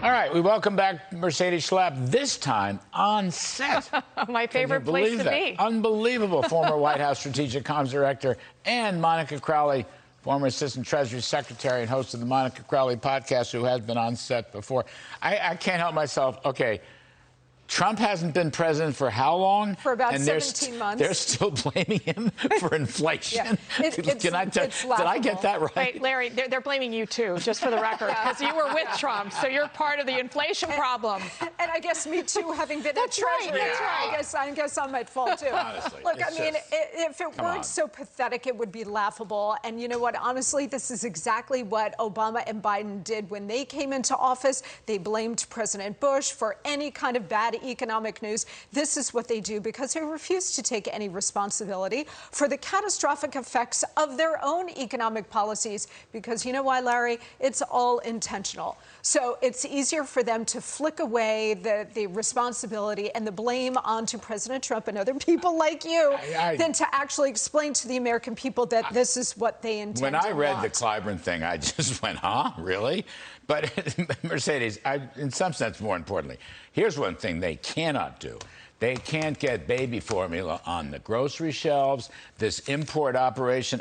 All right, we welcome back Mercedes Schlapp, this time on set. My favorite place to be. Unbelievable. Former White House Strategic Comms Director, and Monica Crowley, former Assistant Treasury Secretary and host of the Monica Crowley podcast, who has been on set before. I can't help myself. Okay, Trump hasn't been president for how long? For about 17 months. They're still blaming him for inflation. Yeah. Did I get that right? Wait, Larry, they're blaming you too, just for the record, because you were with Trump, so you're part of the inflation problem. And I guess me too, having been at Treasury. That's right. I guess I'm at fault too. Honestly, look, I mean, if it weren't so pathetic, it would be laughable. And you know what? Honestly, this is exactly what Obama and Biden did when they came into office. They blamed President Bush for any kind of bad economic news. This is what they do because they refuse to take any responsibility for the catastrophic effects of their own economic policies. Because you know why, Larry? It's all intentional. So it's easier for them to flick away the responsibility and the blame onto President Trump and other people like you than to actually explain to the American people that this is what they intend to When I read the want. Clyburn thing, I just went, huh? Really? But Mercedes, in some sense, more importantly, here's one thing they cannot do. They can't get baby formula on the grocery shelves. This import Operation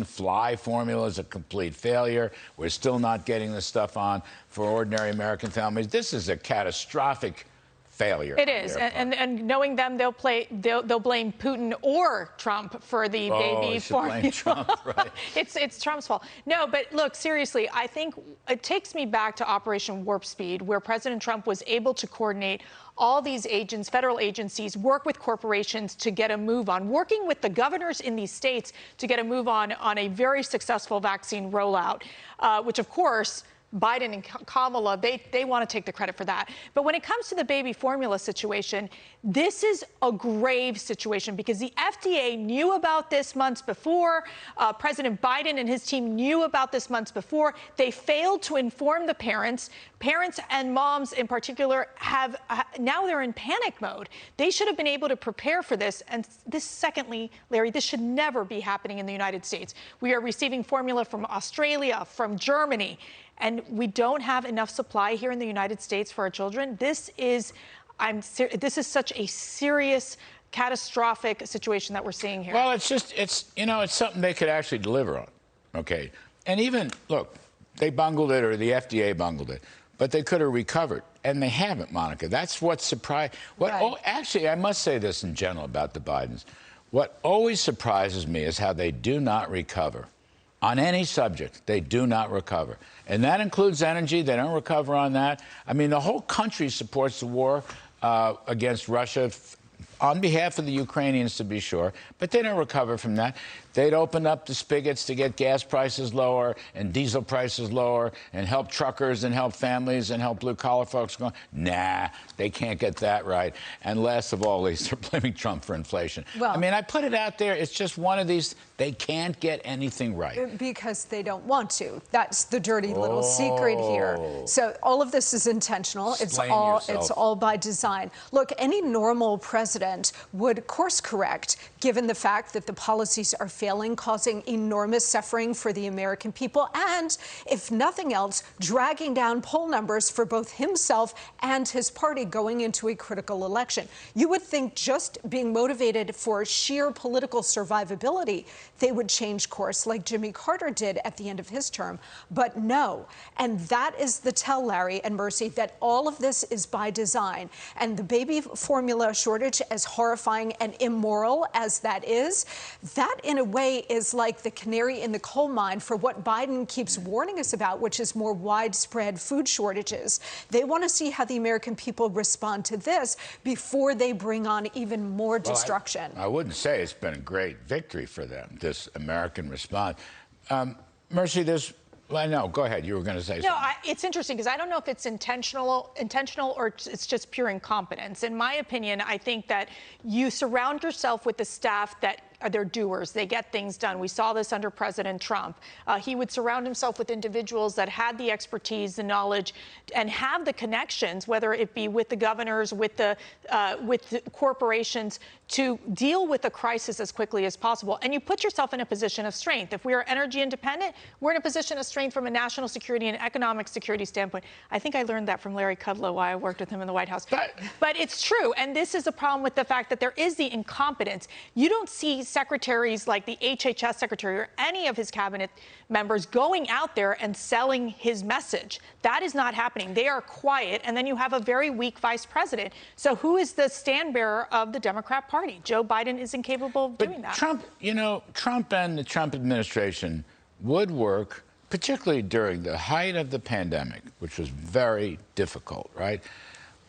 Fly formula is a complete failure. We're still not getting the stuff on for ordinary American families. This is a catastrophic failure. It is, and knowing them, they'll blame Putin or Trump for the baby formula. Blame Trump, right? It's Trump's fault. No, but look, seriously, I think it takes me back to Operation Warp Speed, where President Trump was able to coordinate all these agents, federal agencies, work with corporations to get a move on, working with the governors in these states to get a move on a very successful vaccine rollout, which, of course, Biden and Kamala, they want to take the credit for that. But when it comes to the baby formula situation, this is a grave situation because the FDA knew about this months before. President Biden and his team knew about this months before. They failed to inform the parents. Parents and moms in particular now they're in panic mode. They should have been able to prepare for this. And this, secondly, Larry, this should never be happening in the United States. We are receiving formula from Australia, from Germany, and we don't have enough supply here in the United States for our children. This is such a serious, catastrophic situation that we're seeing here. Well, it's something they could actually deliver on, okay? And even, look, they bungled it, or the FDA bungled it, but they could have recovered, and they haven't, Monica. That's what surprised. Actually, I must say this in general about the Bidens. What always surprises me is how they do not recover. On any subject, they do not recover. And that includes energy. They don't recover on that. I mean, the whole country supports the war against Russia on behalf of the Ukrainians, to be sure, but they don't recover from that. They'd open up the spigots to get gas prices lower and diesel prices lower and help truckers and help families and help blue-collar folks. Nah, they can't get that right. And last of all, they're blaming Trump for inflation. Well, I mean, I put it out there. It's just one of these. They can't get anything right. Because they don't want to. That's the dirty little secret here. So all of this is intentional. It's all by design. Look, any normal president would course correct, given the fact that the policies are failing, causing enormous suffering for the American people, and, if nothing else, dragging down poll numbers for both himself and his party going into a critical election. You would think just being motivated for sheer political survivability, they would change course like Jimmy Carter did at the end of his term. But no. And that is the tell, Larry and Mercy, that all of this is by design. And the baby formula shortage, as horrifying and immoral as that is, that in a way is like the canary in the coal mine for what Biden keeps warning us about, which is more widespread food shortages. They want to see how the American people respond to this before they bring on even more destruction. I wouldn't say it's been a great victory for them, this American response. Mercy, well, no, go ahead. You were going to say something. No, it's interesting because I don't know if it's intentional or it's just pure incompetence. In my opinion, I think that you surround yourself with the staff that they're doers. They get things done. We saw this under President Trump. He would surround himself with individuals that had the expertise, the knowledge, and have the connections, whether it be with the governors, with the corporations, to deal with the crisis as quickly as possible. And you put yourself in a position of strength. If we are energy independent, we're in a position of strength from a national security and economic security standpoint. I think I learned that from Larry Kudlow while I worked with him in the White House. But it's true. And this is a problem with the fact that there is the incompetence. You don't see secretaries like the HHS secretary or any of his cabinet members going out there and selling his message. That is not happening. They are quiet. And then you have a very weak vice president. So who is the stand bearer of the Democrat Party? Joe Biden is incapable of doing that. Trump, Trump and the Trump administration would work, particularly during the height of the pandemic, which was very difficult, right?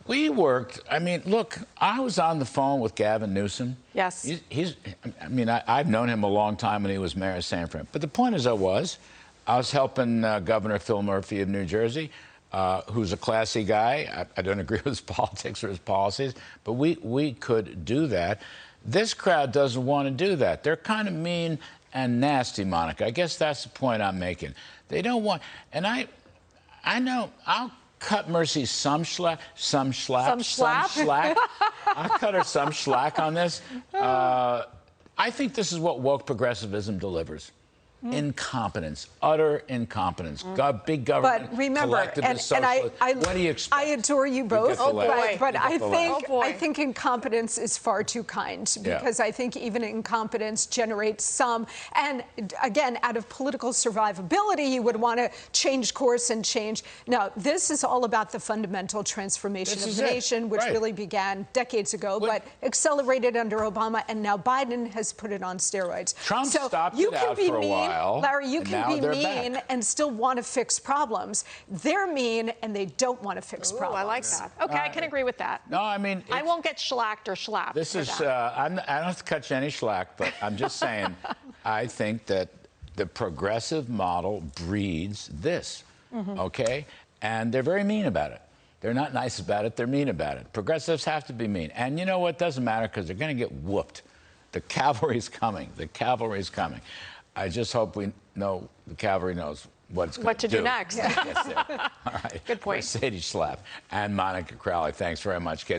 We worked. I mean, look, I was on the phone with Gavin Newsom. Yes. I've known him a long time when he was mayor of San Fran. But the point is, I was helping Governor Phil Murphy of New Jersey, who's a classy guy. I don't agree with his politics or his policies, but we could do that. This crowd doesn't want to do that. They're kind of mean and nasty, Monica. I guess that's the point I'm making. They don't want, and I know I'll cut Mercy some slack. I'll cut her some slack on this. I think this is what woke progressivism delivers. Incompetence, utter incompetence. Big government. But remember, what do you expect? I adore you both, but I think incompetence is far too kind, because I think even incompetence generates some. And again, out of political survivability, you would want to change course and change. Now, this is all about the fundamental transformation of the nation, which really began decades ago, but accelerated under Obama, and now Biden has put it on steroids. Trump stopped it out for a while. Larry, you can be mean and still want to fix problems. They're mean and they don't want to fix problems. I like that. Okay, I can agree with that. No, I mean, I won't get shellacked or slapped. This is, I don't have to cut you any slack, but I'm just saying, I think that the progressive model breeds this, okay? And they're very mean about it. They're not nice about it. They're mean about it. Progressives have to be mean. And you know what? Doesn't matter, because they're going to get whooped. The cavalry's coming. The cavalry's coming. I just hope we know the cavalry knows what it's going to do. What to do next. All right. Good point. Mercedes Schlapp and Monica Crowley, thanks very much, kids.